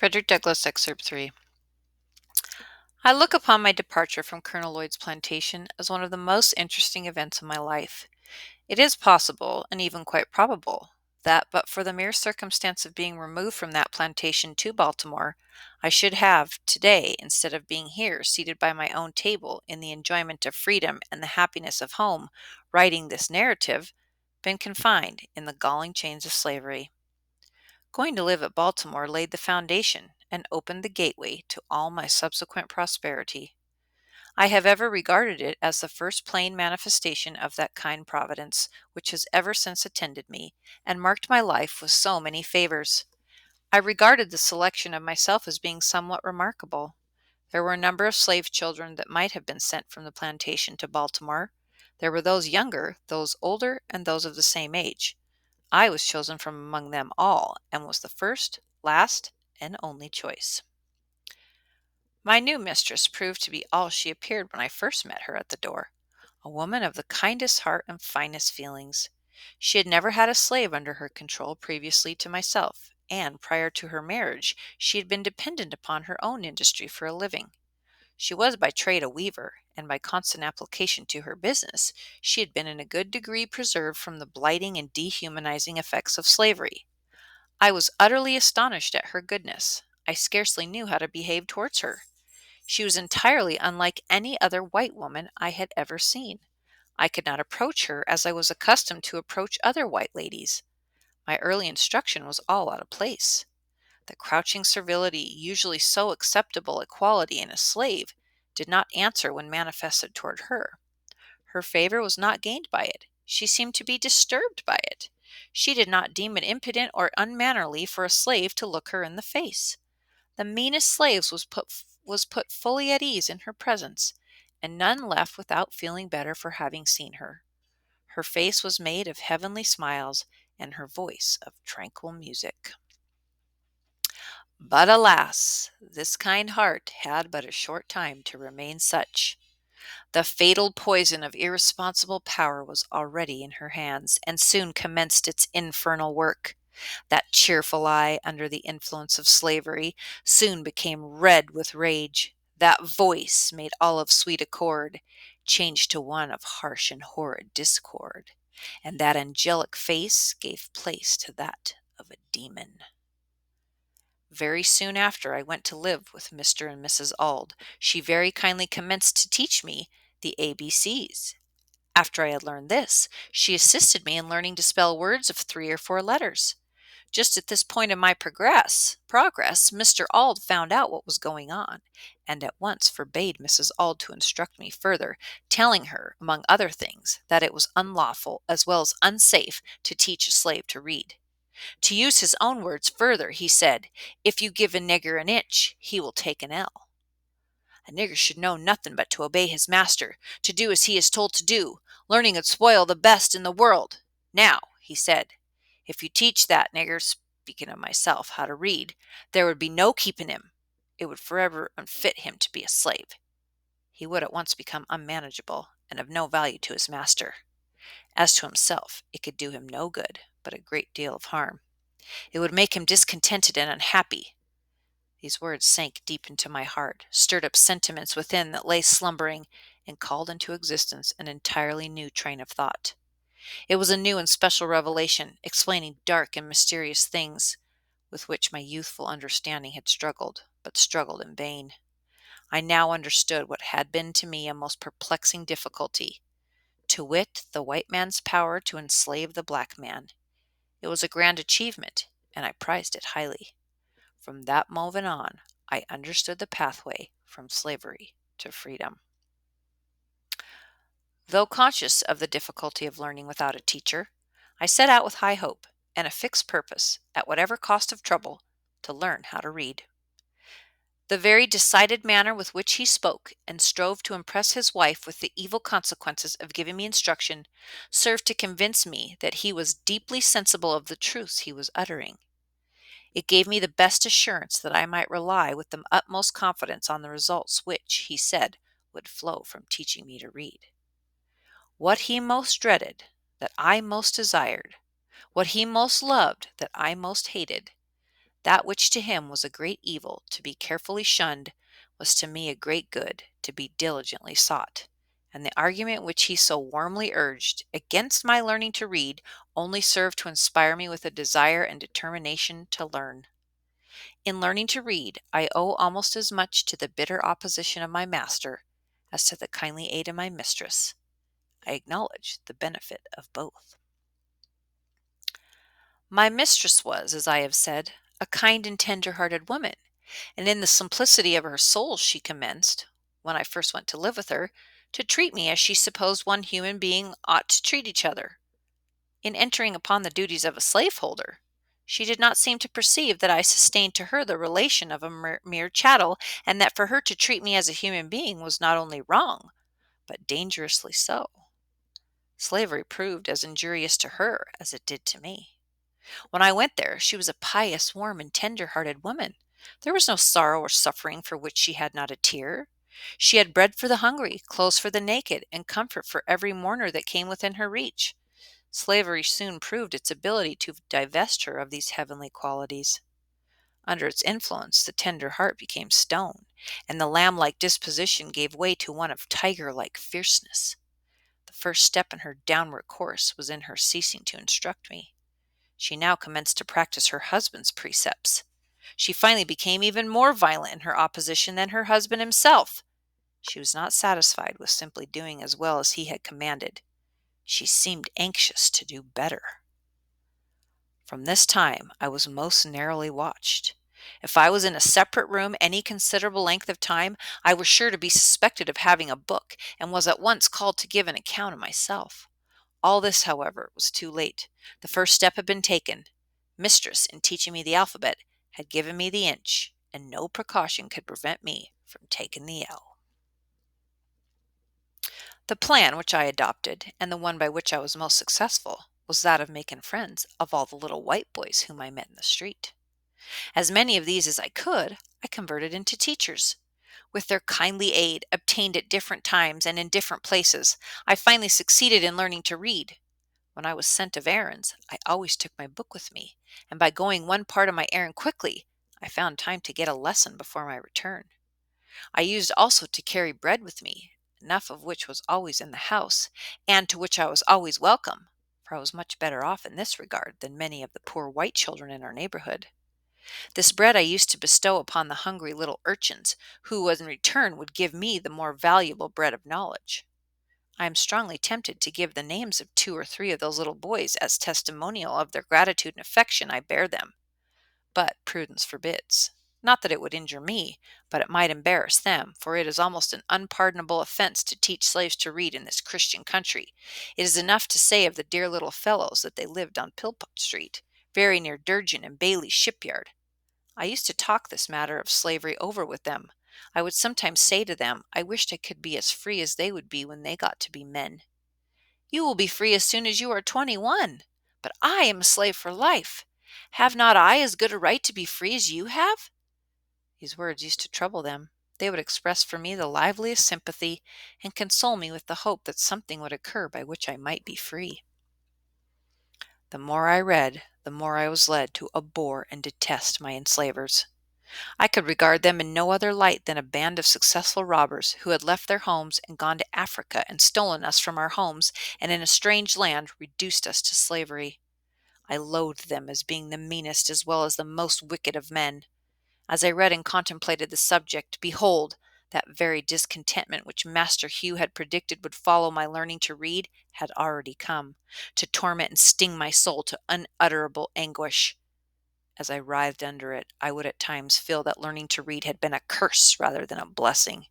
Frederick Douglass, Excerpt 3. I look upon my departure from Colonel Lloyd's plantation as one of the most interesting events of my life. It is possible, and even quite probable, that but for the mere circumstance of being removed from that plantation to Baltimore, I should have, today, instead of being here, seated by my own table, in the enjoyment of freedom and the happiness of home, writing this narrative, been confined in the galling chains of slavery. Going to live at Baltimore laid the foundation and opened the gateway to all my subsequent prosperity. I have ever regarded it as the first plain manifestation of that kind providence which has ever since attended me, and marked my life with so many favors. I regarded the selection of myself as being somewhat remarkable. There were a number of slave children that might have been sent from the plantation to Baltimore. There were those younger, those older, and those of the same age. I was chosen from among them all, and was the first, last, and only choice. My new mistress proved to be all she appeared when I first met her at the door, a woman of the kindest heart and finest feelings. She had never had a slave under her control previously to myself, and prior to her marriage she had been dependent upon her own industry for a living. She was by trade a weaver, and by constant application to her business, she had been in a good degree preserved from the blighting and dehumanizing effects of slavery. I was utterly astonished at her goodness. I scarcely knew how to behave towards her. She was entirely unlike any other white woman I had ever seen. I could not approach her as I was accustomed to approach other white ladies. My early instruction was all out of place. The crouching servility usually so acceptable a quality in a slave did not answer when manifested toward her. Her favor was not gained by it. She seemed to be disturbed by it. She did not deem it impudent or unmannerly for a slave to look her in the face. The meanest slaves was put fully at ease in her presence, and none left without feeling better for having seen her. Her face was made of heavenly smiles, and her voice of tranquil music. But alas, this kind heart had but a short time to remain such. The fatal poison of irresponsible power was already in her hands, and soon commenced its infernal work. That cheerful eye, under the influence of slavery, soon became red with rage. That voice, made all of sweet accord, changed to one of harsh and horrid discord. And that angelic face gave place to that of a demon. Very soon after I went to live with Mr. and Mrs. Auld. She very kindly commenced to teach me the ABCs. After I had learned this, she assisted me in learning to spell words of 3 or 4 letters. Just at this point in my progress, Mr. Auld found out what was going on, and at once forbade Mrs. Auld to instruct me further, telling her, among other things, that it was unlawful as well as unsafe to teach a slave to read. To use his own words further, he said, "If you give a nigger an inch, he will take an ell." A nigger should know nothing but to obey his master, to do as he is told to do. Learning would spoil the best in the world. Now, he said, if you teach that nigger, speaking of myself, how to read, there would be no keeping him. It would forever unfit him to be a slave. He would at once become unmanageable and of no value to his master. As to himself, it could do him no good, but a great deal of harm. It would make him discontented and unhappy. These words sank deep into my heart, stirred up sentiments within that lay slumbering, and called into existence an entirely new train of thought. It was a new and special revelation, explaining dark and mysterious things, with which my youthful understanding had struggled, but struggled in vain. I now understood what had been to me a most perplexing difficulty, to wit, the white man's power to enslave the black man. It was a grand achievement, and I prized it highly. From that moment on, I understood the pathway from slavery to freedom. Though conscious of the difficulty of learning without a teacher, I set out with high hope and a fixed purpose, at whatever cost of trouble, to learn how to read. The very decided manner with which he spoke and strove to impress his wife with the evil consequences of giving me instruction served to convince me that he was deeply sensible of the truths he was uttering. It gave me the best assurance that I might rely with the utmost confidence on the results which, he said, would flow from teaching me to read. What he most dreaded, that I most desired, what he most loved, that I most hated, That which to him was a great evil to be carefully shunned was to me a great good to be diligently sought. And the argument which he so warmly urged against my learning to read only served to inspire me with a desire and determination to learn. In learning to read, I owe almost as much to the bitter opposition of my master as to the kindly aid of my mistress. I acknowledge the benefit of both. My mistress was, as I have said, a kind and tender-hearted woman, and in the simplicity of her soul she commenced, when I first went to live with her, to treat me as she supposed one human being ought to treat each other. In entering upon the duties of a slaveholder, she did not seem to perceive that I sustained to her the relation of a mere chattel, and that for her to treat me as a human being was not only wrong, but dangerously so. Slavery proved as injurious to her as it did to me. When I went there, she was a pious, warm, and tender-hearted woman. There was no sorrow or suffering for which she had not a tear. She had bread for the hungry, clothes for the naked, and comfort for every mourner that came within her reach. Slavery soon proved its ability to divest her of these heavenly qualities. Under its influence, the tender heart became stone, and the lamb-like disposition gave way to one of tiger-like fierceness. The first step in her downward course was in her ceasing to instruct me. She now commenced to practice her husband's precepts. She finally became even more violent in her opposition than her husband himself. She was not satisfied with simply doing as well as he had commanded. She seemed anxious to do better. From this time I was most narrowly watched. If I was in a separate room any considerable length of time, I was sure to be suspected of having a book, and was at once called to give an account of myself. All this, however, was too late. The first step had been taken. Mistress, in teaching me the alphabet, had given me the inch, and no precaution could prevent me from taking the L. The plan which I adopted, and the one by which I was most successful, was that of making friends of all the little white boys whom I met in the street. As many of these as I could, I converted into teachers. With their kindly aid, obtained at different times and in different places, I finally succeeded in learning to read. When I was sent of errands, I always took my book with me, and by going one part of my errand quickly, I found time to get a lesson before my return. I used also to carry bread with me, enough of which was always in the house, and to which I was always welcome, for I was much better off in this regard than many of the poor white children in our neighborhood. This bread I used to bestow upon the hungry little urchins, who in return would give me the more valuable bread of knowledge. I am strongly tempted to give the names of 2 or 3 of those little boys as testimonial of their gratitude and affection I bear them. But prudence forbids. Not that it would injure me, but it might embarrass them, for it is almost an unpardonable offense to teach slaves to read in this Christian country. It is enough to say of the dear little fellows that they lived on Philpot Street, very near Durgin and Bailey's shipyard. I used to talk this matter of slavery over with them. I would sometimes say to them, I wished I could be as free as they would be when they got to be men. You will be free as soon as you are 21, but I am a slave for life. Have not I as good a right to be free as you have? These words used to trouble them. They would express for me the liveliest sympathy, and console me with the hope that something would occur by which I might be free. The more I read, the more I was led to abhor and detest my enslavers. I could regard them in no other light than a band of successful robbers who had left their homes and gone to Africa and stolen us from our homes, and in a strange land reduced us to slavery. I loathed them as being the meanest as well as the most wicked of men. As I read and contemplated the subject, behold, that very discontentment which Master Hugh had predicted would follow my learning to read had already come, to torment and sting my soul to unutterable anguish. As I writhed under it, I would at times feel that learning to read had been a curse rather than a blessing.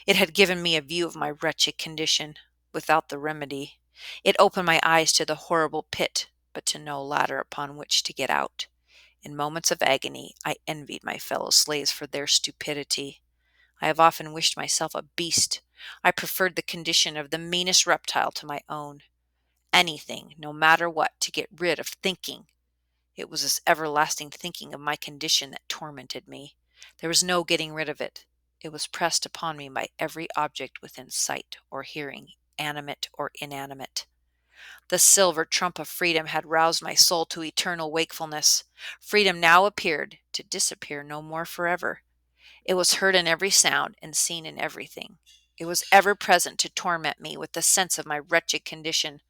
It had given me a view of my wretched condition, without the remedy. It opened my eyes to the horrible pit, but to no ladder upon which to get out. In moments of agony, I envied my fellow slaves for their stupidity. I have often wished myself a beast. I preferred the condition of the meanest reptile to my own. Anything, no matter what, to get rid of thinking. It was this everlasting thinking of my condition that tormented me. There was no getting rid of it. It was pressed upon me by every object within sight or hearing, animate or inanimate. The silver trump of freedom had roused my soul to eternal wakefulness. Freedom now appeared, to disappear no more forever. It was heard in every sound and seen in everything. It was ever present to torment me with the sense of my wretched condition.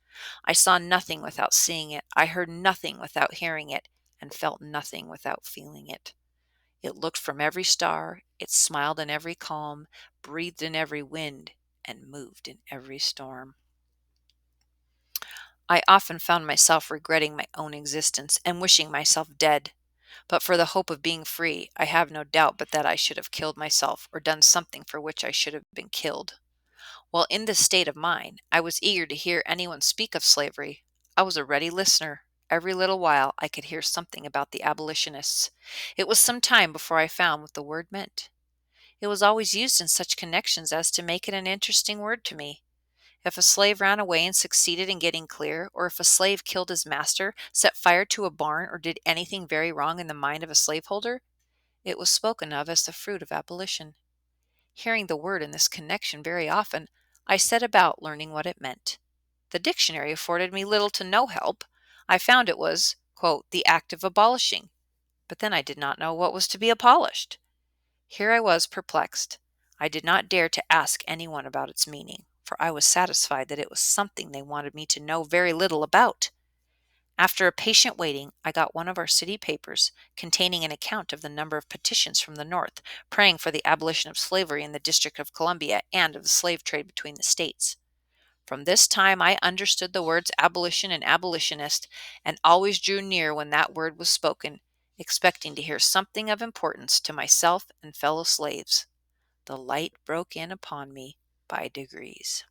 I saw nothing without seeing it. I heard nothing without hearing it, and felt nothing without feeling it. It looked from every star, it smiled in every calm, breathed in every wind, and moved in every storm. I often found myself regretting my own existence and wishing myself dead. But for the hope of being free, I have no doubt but that I should have killed myself or done something for which I should have been killed. While in this state of mind, I was eager to hear anyone speak of slavery. I was a ready listener. Every little while I could hear something about the abolitionists. It was some time before I found what the word meant. It was always used in such connections as to make it an interesting word to me. If a slave ran away and succeeded in getting clear, or if a slave killed his master, set fire to a barn, or did anything very wrong in the mind of a slaveholder, it was spoken of as the fruit of abolition. Hearing the word in this connection very often, I set about learning what it meant. The dictionary afforded me little to no help. I found it was, quote, the act of abolishing, but then I did not know what was to be abolished. Here I was perplexed. I did not dare to ask anyone about its meaning, for I was satisfied that it was something they wanted me to know very little about. After a patient waiting, I got one of our city papers containing an account of the number of petitions from the North praying for the abolition of slavery in the District of Columbia and of the slave trade between the states. From this time I understood the words abolition and abolitionist, and always drew near when that word was spoken, expecting to hear something of importance to myself and fellow slaves. The light broke in upon me by degrees.